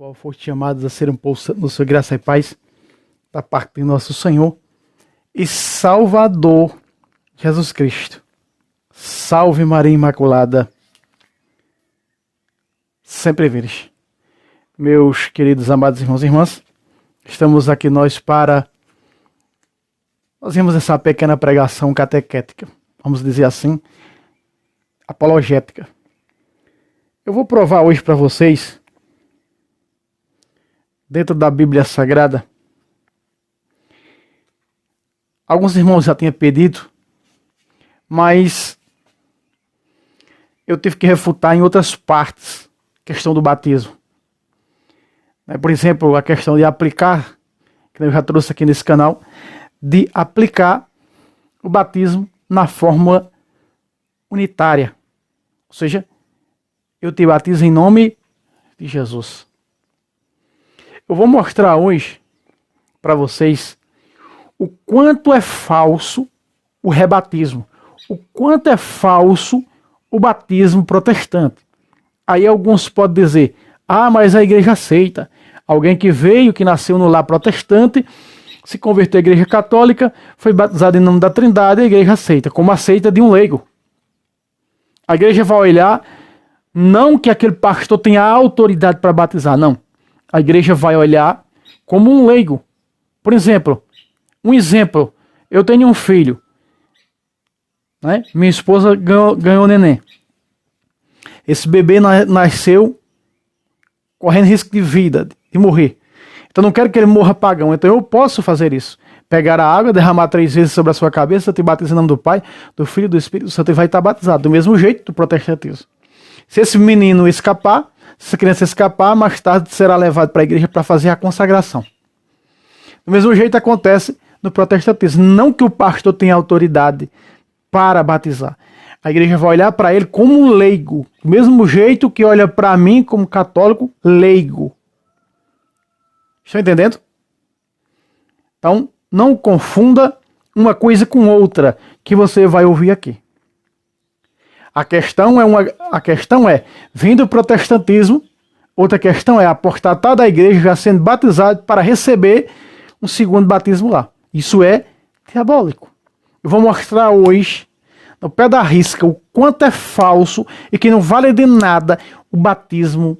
qual foste chamados a ser um povo no seu graça e paz, da parte de nosso Senhor e Salvador Jesus Cristo. Salve Maria Imaculada, sempre vires. Meus queridos amados irmãos e irmãs, estamos aqui nós para fazermos essa pequena pregação catequética, vamos dizer assim, apologética. Eu vou provar hoje para vocês, dentro da Bíblia Sagrada, alguns irmãos já tinham pedido, mas eu tive que refutar em outras partes a questão do batismo. Por exemplo, a questão de aplicar, que eu já trouxe aqui nesse canal, de aplicar o batismo na fórmula unitária. Ou seja, eu te batizo em nome de Jesus. Eu vou mostrar hoje para vocês o quanto é falso o rebatismo, o quanto é falso o batismo protestante. Aí alguns podem dizer, mas a igreja aceita. Alguém que veio, que nasceu no lar protestante, se converteu à igreja católica, foi batizado em nome da Trindade, a igreja aceita, como aceita de um leigo. A igreja vai olhar, não que aquele pastor tenha autoridade para batizar, não. A igreja vai olhar como um leigo. Por exemplo, eu tenho um filho, né? Minha esposa ganhou neném. Esse bebê nasceu correndo risco de vida, de morrer. Então não quero que ele morra pagão, então eu posso fazer isso. Pegar a água, derramar 3 vezes sobre a sua cabeça, te batizo em nome do Pai, do Filho e do Espírito Santo, e vai estar batizado, do mesmo jeito do protestantismo. Se esse menino escapar, se essa criança escapar, mais tarde será levado para a igreja para fazer a consagração. Do mesmo jeito acontece no protestantismo. Não que o pastor tenha autoridade para batizar. A igreja vai olhar para ele como um leigo. Do mesmo jeito que olha para mim como católico leigo. Estão entendendo? Então, não confunda uma coisa com outra que você vai ouvir aqui. A questão é, vindo do protestantismo, outra questão é apostatar da igreja já sendo batizado para receber um segundo batismo lá. Isso é diabólico. Eu vou mostrar hoje, no pé da risca, o quanto é falso e que não vale de nada o batismo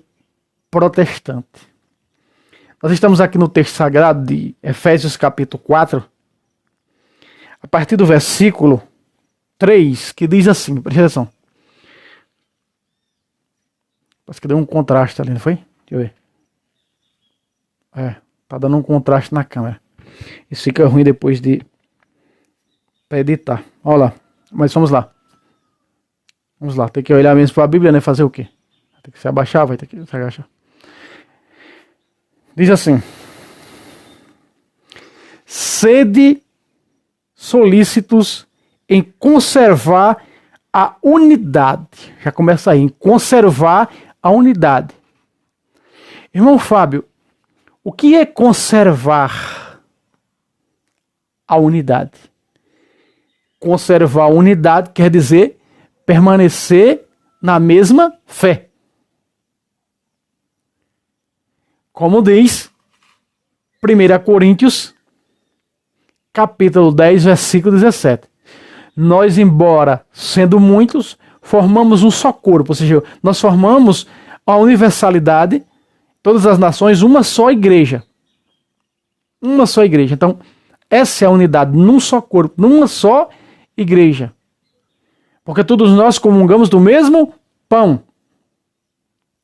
protestante. Nós estamos aqui no texto sagrado de Efésios capítulo 4, a partir do versículo 3, que diz assim, presta atenção. Parece que deu um contraste ali, não foi? Deixa eu ver. Tá dando um contraste na câmera. Isso fica ruim depois de editar. Olha lá. Mas vamos lá. Vamos lá. Tem que olhar mesmo para a Bíblia, né? Fazer o quê? Tem que se abaixar, vai ter que se agachar. Diz assim. Sede solícitos em conservar a unidade. Já começa aí. Em conservar a unidade. Irmão Fábio, o que é conservar a unidade? Conservar a unidade quer dizer permanecer na mesma fé. Como diz 1 Coríntios, capítulo 10, versículo 17. Nós, embora sendo muitos, formamos um só corpo, ou seja, nós formamos a universalidade, todas as nações, uma só igreja. Uma só igreja. Então, essa é a unidade, num só corpo, numa só igreja. Porque todos nós comungamos do mesmo pão.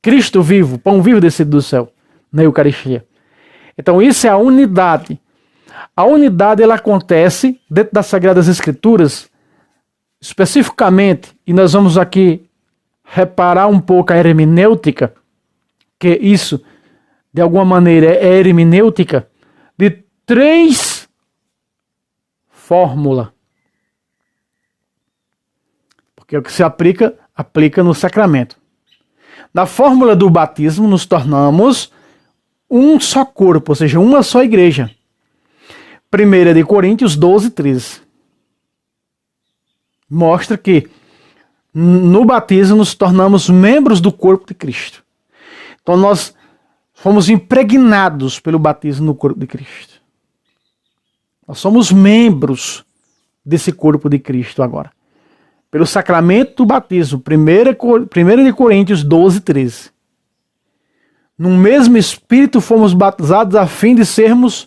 Cristo vivo, pão vivo descido do céu, na Eucaristia. Então, isso é a unidade. A unidade, ela acontece dentro das Sagradas Escrituras, especificamente, e nós vamos aqui reparar um pouco a hermenêutica, que isso, de alguma maneira, é hermenêutica, de 3 fórmulas. Porque o que se aplica no sacramento. Na fórmula do batismo, nos tornamos um só corpo, ou seja, uma só igreja. 1 Coríntios 12, 13. Mostra que no batismo nos tornamos membros do corpo de Cristo. Então nós Fomos impregnados pelo batismo no corpo de Cristo. Nós somos membros desse corpo de Cristo agora. Pelo sacramento do batismo, 1 de Coríntios 12, 13. No mesmo Espírito fomos batizados a fim de sermos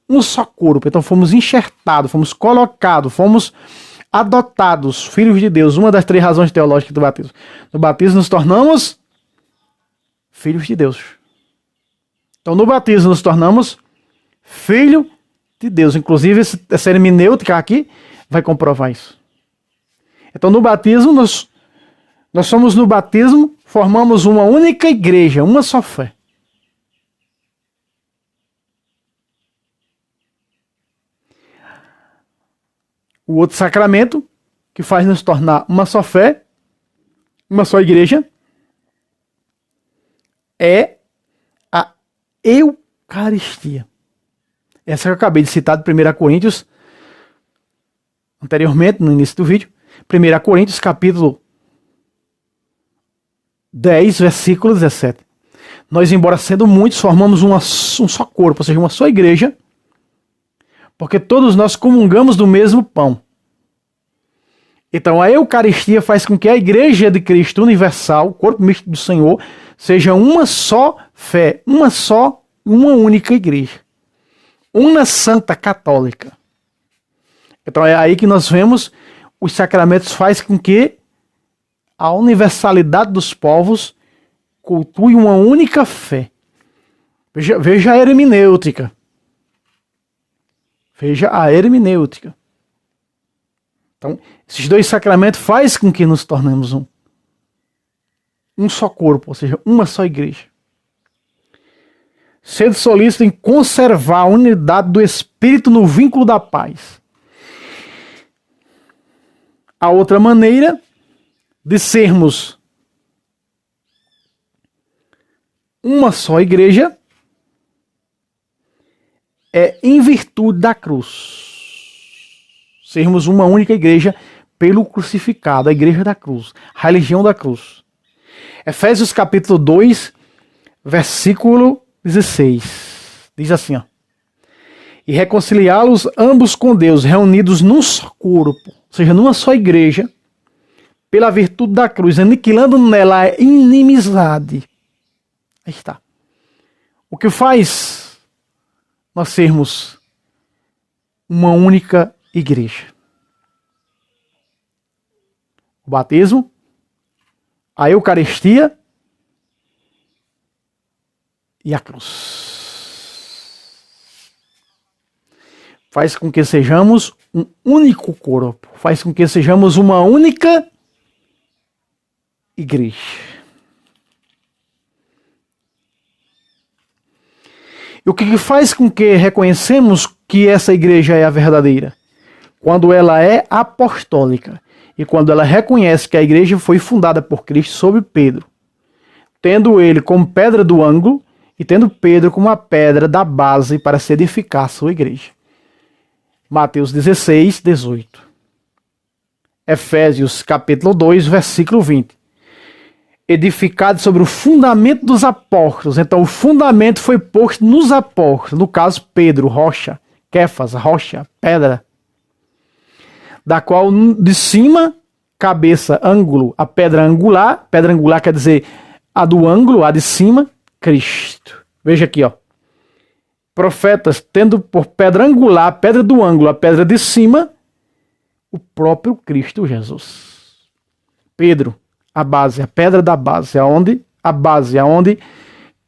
um só corpo. Então fomos enxertados, fomos colocados, fomos adotados, filhos de Deus. Uma das 3 razões teológicas do batismo. No batismo nos tornamos filhos de Deus. Então no batismo nos tornamos filho de Deus. Inclusive essa hermenêutica aqui vai comprovar isso. Então no batismo, nós somos no batismo, formamos uma única igreja, uma só fé. O outro sacramento, que faz nos tornar uma só fé, uma só igreja, é a Eucaristia. Essa que eu acabei de citar de 1 Coríntios, anteriormente, no início do vídeo. 1 Coríntios, capítulo 10, versículo 17. Nós, embora sendo muitos, formamos um só corpo, ou seja, uma só igreja, porque todos nós comungamos do mesmo pão. Então a Eucaristia faz com que a Igreja de Cristo universal, o corpo místico do Senhor, seja uma só fé, uma única igreja. Uma santa católica. Então é aí que nós vemos os sacramentos faz com que a universalidade dos povos cultue uma única fé. Veja a hermenêutica. Veja a hermenêutica. Então, esses 2 sacramentos faz com que nos tornemos um só corpo, ou seja, uma só igreja. Sendo solícito em conservar a unidade do Espírito no vínculo da paz. A outra maneira de sermos uma só igreja é em virtude da cruz. Sermos uma única igreja pelo crucificado, a igreja da cruz, a religião da cruz. Efésios capítulo 2, versículo 16. Diz assim, ó. E reconciliá-los ambos com Deus, reunidos num só corpo, ou seja, numa só igreja, pela virtude da cruz, aniquilando nela a inimizade. Aí está. O que faz nós sermos uma única igreja? O batismo, a Eucaristia e a cruz. Faz com que sejamos um único corpo. Faz com que sejamos uma única igreja. E o que faz com que reconhecemos que essa igreja é a verdadeira? Quando ela é apostólica. E quando ela reconhece que a igreja foi fundada por Cristo sobre Pedro. Tendo ele como pedra do ângulo e tendo Pedro como a pedra da base para se edificar a sua igreja. Mateus 16, 18. Efésios capítulo 2, versículo 20. Edificado sobre o fundamento dos apóstolos. Então o fundamento foi posto nos apóstolos. No caso, Pedro, rocha. Kéfas, rocha, pedra. Da qual de cima, cabeça, ângulo, a pedra angular. Pedra angular quer dizer a do ângulo, a de cima, Cristo. Veja aqui, ó. Profetas tendo por pedra angular, a pedra do ângulo, a pedra de cima, o próprio Cristo Jesus. Pedro, a base, a pedra da base, aonde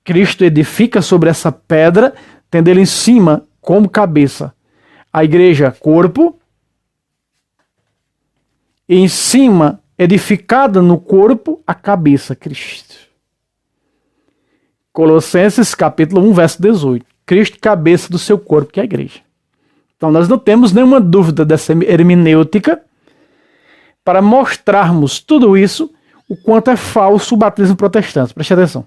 Cristo edifica sobre essa pedra, tendo ele em cima como cabeça. A igreja, corpo, e em cima, edificada no corpo, a cabeça, Cristo. Colossenses capítulo 1, verso 18. Cristo, cabeça do seu corpo, que é a igreja. Então nós não temos nenhuma dúvida dessa hermenêutica para mostrarmos tudo isso, o quanto é falso o batismo protestante. Preste atenção.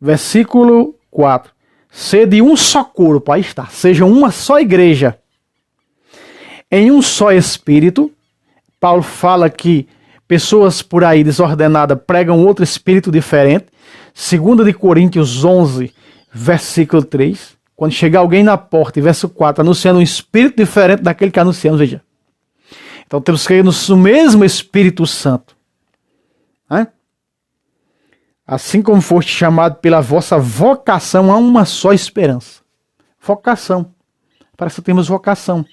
Versículo 4. Sede um só corpo, aí está, seja uma só igreja. Em um só espírito. Paulo fala que pessoas por aí desordenadas pregam outro espírito diferente. 2 de Coríntios 11, versículo 3. Quando chegar alguém na porta, e verso 4, anunciando um espírito diferente daquele que anunciamos, veja. Então temos que crer no mesmo Espírito Santo. Né? Assim como foste chamado pela vossa vocação, há uma só esperança. Vocação. Parece que temos vocação.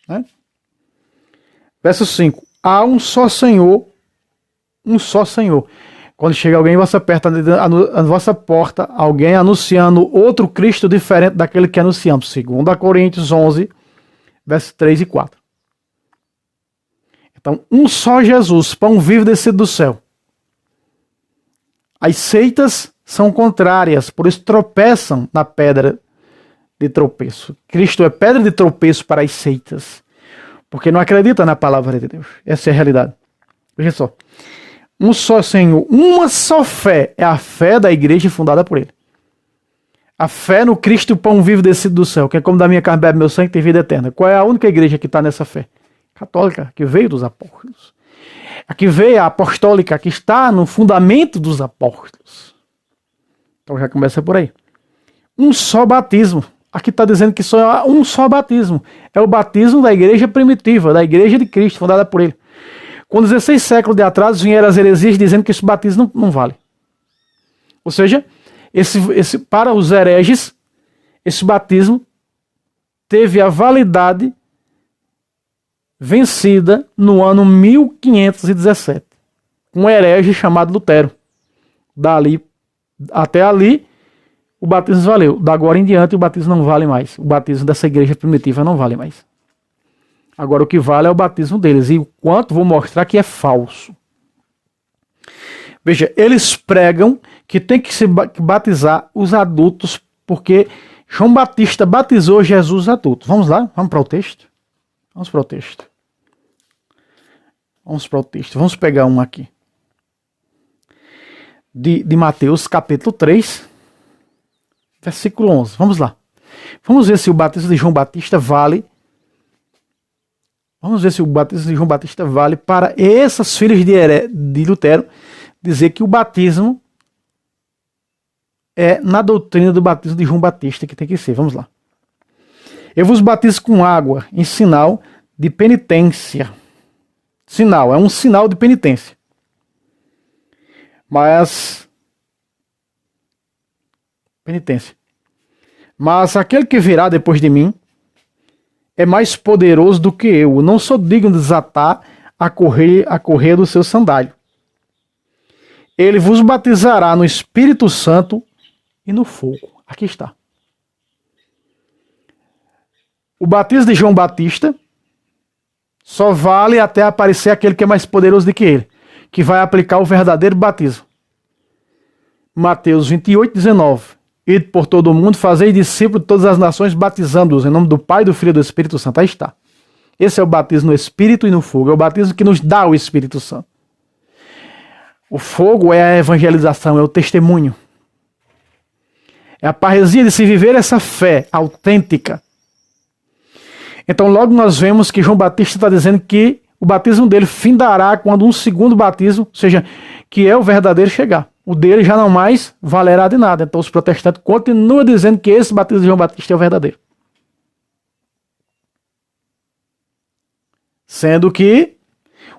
Né? Verso 5. Há um só Senhor. Um só Senhor. Quando chega alguém em vossa porta, alguém anunciando outro Cristo diferente daquele que anunciamos. 2 Coríntios 11, versos 3 e 4. Então, um só Jesus, pão vivo descido do céu. As seitas são contrárias, por isso tropeçam na pedra de tropeço. Cristo é pedra de tropeço para as seitas, porque não acredita na palavra de Deus. Essa é a realidade. Veja só. Um só Senhor, uma só fé é a fé da igreja fundada por ele. A fé no Cristo, o pão vivo descido do céu, que é como da minha carne bebe meu sangue, tem vida eterna. Qual é a única igreja que está nessa fé? Católica, que veio dos apóstolos. A que veio a apostólica, que está no fundamento dos apóstolos. Então já começa por aí. Um só batismo. Aqui está dizendo que só há um só batismo. É o batismo da igreja primitiva, da igreja de Cristo, fundada por ele. Com 16 séculos de atraso, vieram as heresias dizendo que esse batismo não vale. Ou seja, para os hereges, esse batismo teve a validade vencida no ano 1517. Um herege chamado Lutero. Dali até ali, o batismo valeu. Da agora em diante, o batismo não vale mais. O batismo dessa igreja primitiva não vale mais. Agora o que vale é o batismo deles. E o quanto vou mostrar que é falso. Veja, eles pregam que tem que se batizar os adultos, porque João Batista batizou Jesus adulto. Vamos lá? Vamos para o texto? Vamos para o texto. Vamos para o texto. Vamos pegar um aqui. De Mateus, capítulo 3, versículo 11. Vamos lá. Vamos ver se o batismo de João Batista vale. Vamos ver se o batismo de João Batista vale para essas filhas de Lutero dizer que o batismo é na doutrina do batismo de João Batista que tem que ser. Vamos lá. Eu vos batizo com água em sinal de penitência. Sinal, é um sinal de penitência. Mas aquele que virá depois de mim é mais poderoso do que eu. Não sou digno de desatar a correia do seu sandálio. Ele vos batizará no Espírito Santo e no fogo. Aqui está. O batismo de João Batista só vale até aparecer aquele que é mais poderoso do que ele, que vai aplicar o verdadeiro batismo. Mateus 28, 19. Ide por todo o mundo, fazei discípulos de todas as nações, batizando-os em nome do Pai, do Filho e do Espírito Santo. Aí está. Esse é o batismo no Espírito e no fogo. É o batismo que nos dá o Espírito Santo. O fogo é a evangelização, é o testemunho. É a parresia de se viver essa fé autêntica. Então logo nós vemos que João Batista está dizendo que o batismo dele findará quando um segundo batismo, ou seja, que é o verdadeiro, chegar. O dele já não mais valerá de nada. Então os protestantes continuam dizendo que esse batismo de João Batista é o verdadeiro. Sendo que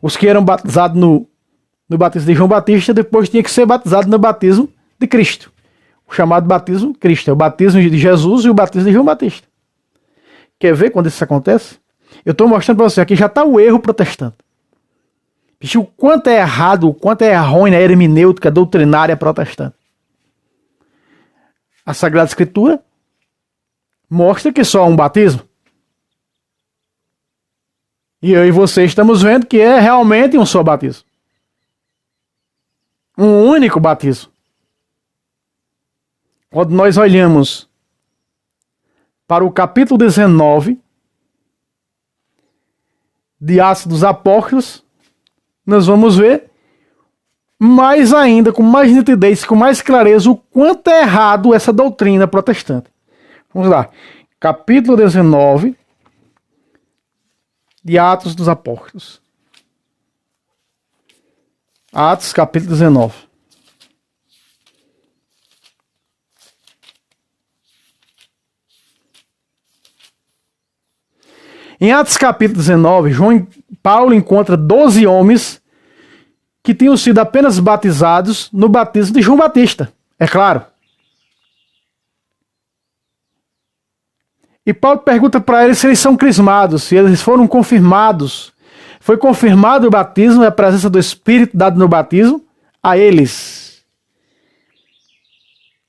os que eram batizados no batismo de João Batista, depois tinha que ser batizado no batismo de Cristo. O chamado batismo de Cristo. É o batismo de Jesus e o batismo de João Batista. Quer ver quando isso acontece? Eu estou mostrando para você, aqui já está o erro protestante. O quanto é errado, o quanto é errônea a hermenêutica doutrinária protestante. A Sagrada Escritura mostra que só há um batismo. E eu e você estamos vendo que é realmente um só batismo. Um único batismo. Quando nós olhamos para o capítulo 19 de Atos dos Apóstolos, nós vamos ver mais ainda, com mais nitidez, com mais clareza, o quanto é errado essa doutrina protestante. Vamos lá. Capítulo 19 de Atos dos Apóstolos. Atos, capítulo 19. Em Atos capítulo 19, Paulo encontra 12 homens que tinham sido apenas batizados no batismo de João Batista. É claro. E Paulo pergunta para eles se eles são crismados, se eles foram confirmados. Foi confirmado o batismo e a presença do Espírito dado no batismo a eles.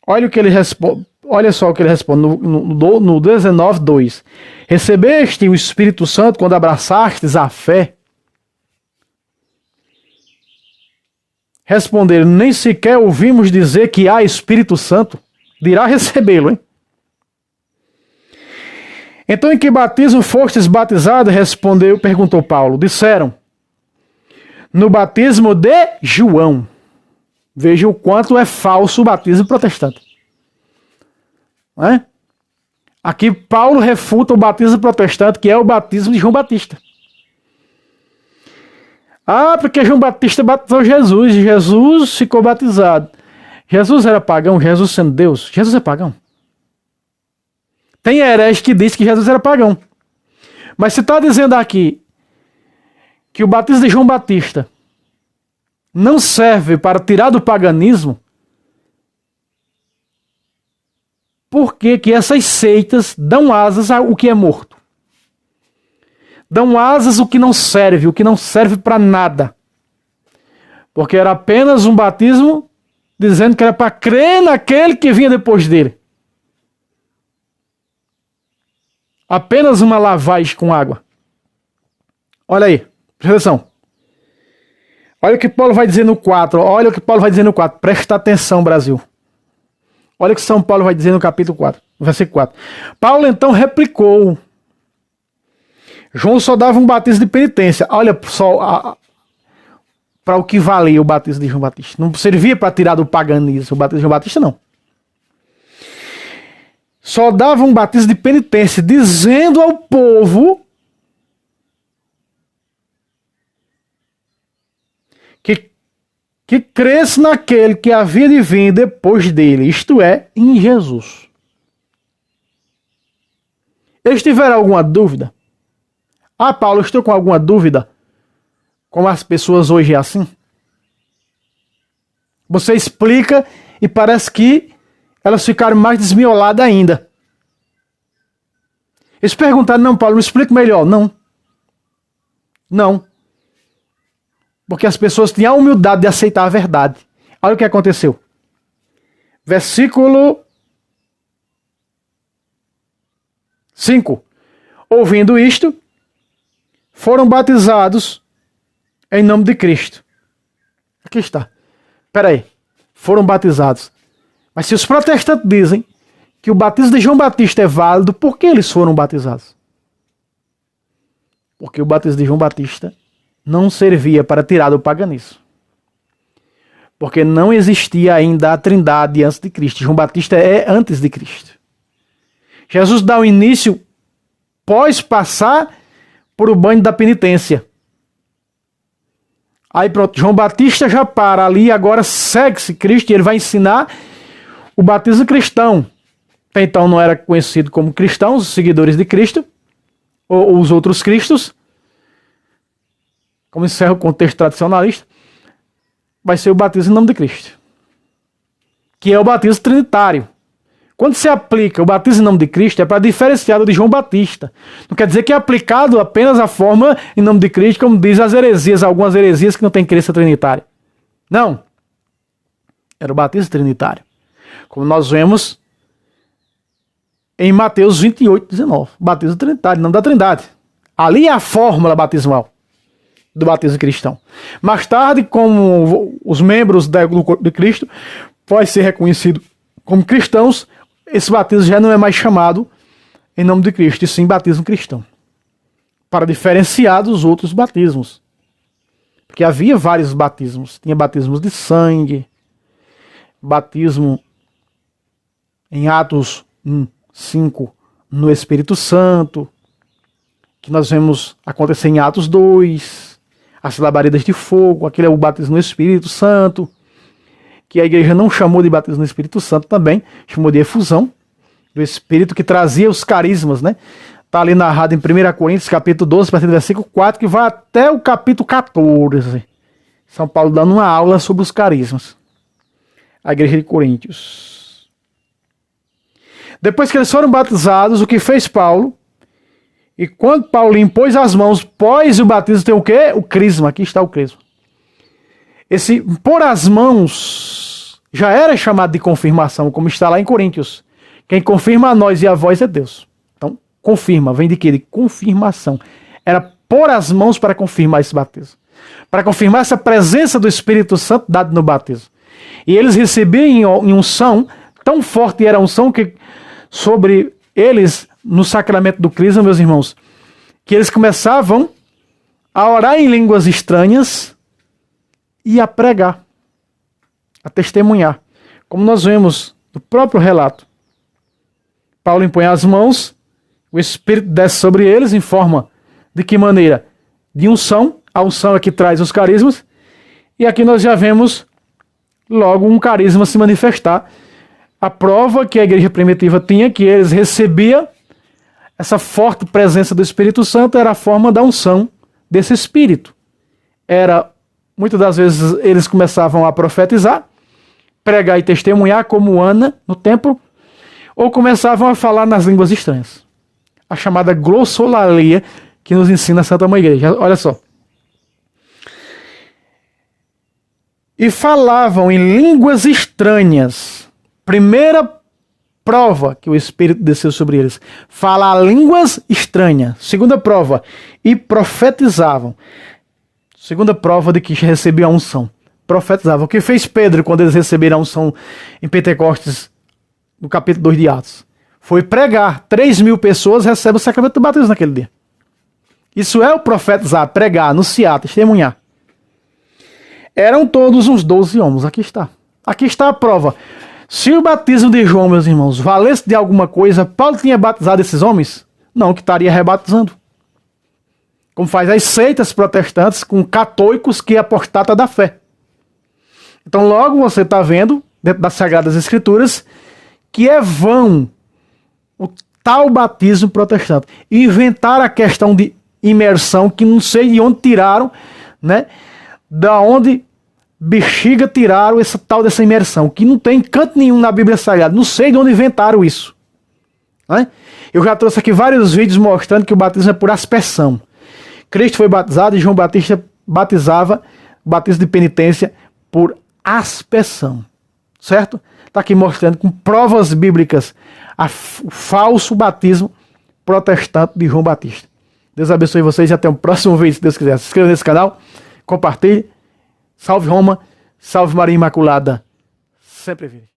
Olha o que ele responde. Olha só o que ele responde no 19:2. Recebeste o Espírito Santo quando abraçastes a fé? Responderam, nem sequer ouvimos dizer que há Espírito Santo. Dirá recebê-lo, hein? Então, em que batismo fostes batizados? Perguntou Paulo. Disseram, no batismo de João. Veja o quanto é falso o batismo protestante. Não é? Aqui Paulo refuta o batismo protestante, que é o batismo de João Batista. Ah, porque João Batista batizou Jesus, e Jesus ficou batizado. Jesus era pagão, Jesus sendo Deus. Jesus é pagão. Tem herege que diz que Jesus era pagão. Mas se está dizendo aqui que o batismo de João Batista não serve para tirar do paganismo, por que que essas seitas dão asas ao que é morto? Dão asas ao que não serve para nada. Porque era apenas um batismo dizendo que era para crer naquele que vinha depois dele. Apenas uma lavagem com água. Olha aí, presta atenção. Olha o que Paulo vai dizer no 4. Olha o que Paulo vai dizer no 4. Presta atenção, Brasil. Olha o que São Paulo vai dizer no capítulo 4, no versículo 4. Paulo então replicou. João só dava um batismo de penitência. Olha só para o que valia o batismo de João Batista. Não servia para tirar do paganismo. O batismo de João Batista não. Só dava um batismo de penitência, dizendo ao povo que cresce naquele que havia de vir depois dele, isto é, em Jesus. Eles tiveram alguma dúvida? Ah, Paulo, estou com alguma dúvida? Como as pessoas hoje é assim? Você explica e parece que elas ficaram mais desmioladas ainda. Eles perguntaram, não, Paulo, me explica melhor. Não. Não. Porque as pessoas tinham a humildade de aceitar a verdade. Olha o que aconteceu. Versículo 5. Ouvindo isto, foram batizados em nome de Cristo. Aqui está. Espera aí. Foram batizados. Mas se os protestantes dizem que o batismo de João Batista é válido, por que eles foram batizados? Porque o batismo de João Batista não servia para tirar do paganismo. Porque não existia ainda a Trindade antes de Cristo. João Batista é antes de Cristo. Jesus dá o início pós passar por o banho da penitência. Aí pronto, João Batista já para ali e agora segue-se Cristo e ele vai ensinar o batismo cristão. Até então não era conhecido como cristãos, os seguidores de Cristo, ou os outros cristos. Como encerra o contexto tradicionalista, vai ser o batismo em nome de Cristo. Que é o batismo trinitário. Quando se aplica o batismo em nome de Cristo, é para diferenciar de João Batista. Não quer dizer que é aplicado apenas a forma em nome de Cristo, como diz as heresias, algumas heresias que não têm crença trinitária. Não. Era o batismo trinitário. Como nós vemos em Mateus 28:19. Batismo trinitário, em nome da Trindade. Ali é a fórmula batismal do batismo cristão. Mais tarde, como os membros do corpo de Cristo podem ser reconhecidos como cristãos, esse batismo já não é mais chamado em nome de Cristo, e sim batismo cristão. Para diferenciar dos outros batismos. Porque havia vários batismos. Tinha batismos de sangue, batismo em Atos 5 no Espírito Santo, que nós vemos acontecer em Atos 2, as labaredas de fogo, aquele é o batismo no Espírito Santo, que a igreja não chamou de batismo no Espírito Santo também, chamou de efusão do Espírito, que trazia os carismas, né, Está ali narrado em 1 Coríntios, capítulo 12, a partir do versículo 4, que vai até o capítulo 14. São Paulo dando uma aula sobre os carismas. A igreja de Coríntios. Depois que eles foram batizados, o que fez Paulo? E quando Paulo impôs as mãos, pós o batismo, tem o quê? O crisma. Aqui está o crisma. Esse pôr as mãos já era chamado de confirmação, como está lá em Coríntios. Quem confirma a nós e a vós é Deus. Então, confirma. Vem de quê? De confirmação. Era pôr as mãos para confirmar esse batismo. Para confirmar essa presença do Espírito Santo dado no batismo. E eles recebiam em unção, tão forte era a unção que sobre eles, no sacramento do crisma, meus irmãos, que eles começavam a orar em línguas estranhas e a pregar, a testemunhar. Como nós vemos no próprio relato. Paulo impõe as mãos, o Espírito desce sobre eles em forma de que maneira? De unção. A unção é que traz os carismas. E aqui nós já vemos logo um carisma se manifestar. A prova que a igreja primitiva tinha, que eles recebiam essa forte presença do Espírito Santo, era a forma da unção desse Espírito. Era, muitas das vezes, eles começavam a profetizar, pregar e testemunhar, como Ana no templo, ou começavam a falar nas línguas estranhas. A chamada glossolalia que nos ensina a Santa Mãe Igreja. Olha só. E falavam em línguas estranhas. Primeira prova que o Espírito desceu sobre eles. Falar línguas estranhas. Segunda prova. E profetizavam. Segunda prova de que recebiam a unção. Profetizavam. O que fez Pedro quando eles receberam a unção em Pentecostes, no capítulo 2 de Atos? Foi pregar. 3.000 pessoas recebem o sacramento do batismo naquele dia. Isso é o profetizar, pregar, anunciar, testemunhar. Eram todos uns 12 homens. Aqui está. Aqui está a prova. Se o batismo de João, meus irmãos, valesse de alguma coisa, Paulo tinha batizado esses homens? Não, que estaria rebatizando. Como faz as seitas protestantes com católicos que apostata da fé. Então logo você está vendo, dentro das Sagradas Escrituras, que é vão o tal batismo protestante. Inventaram a questão de imersão, que não sei de onde tiraram, né? Da onde bexiga tiraram essa tal dessa imersão, que não tem canto nenhum na Bíblia Sagrada. Não sei de onde inventaram isso. Né? Eu já trouxe aqui vários vídeos mostrando que o batismo é por aspersão. Cristo foi batizado e João Batista batizava, o batismo de penitência, por aspersão. Certo? Está aqui mostrando com provas bíblicas o falso batismo protestante de João Batista. Deus abençoe vocês e até o próximo vídeo, se Deus quiser. Se inscreva nesse canal, compartilhe. Salve Roma, salve Maria Imaculada. Sempre vive.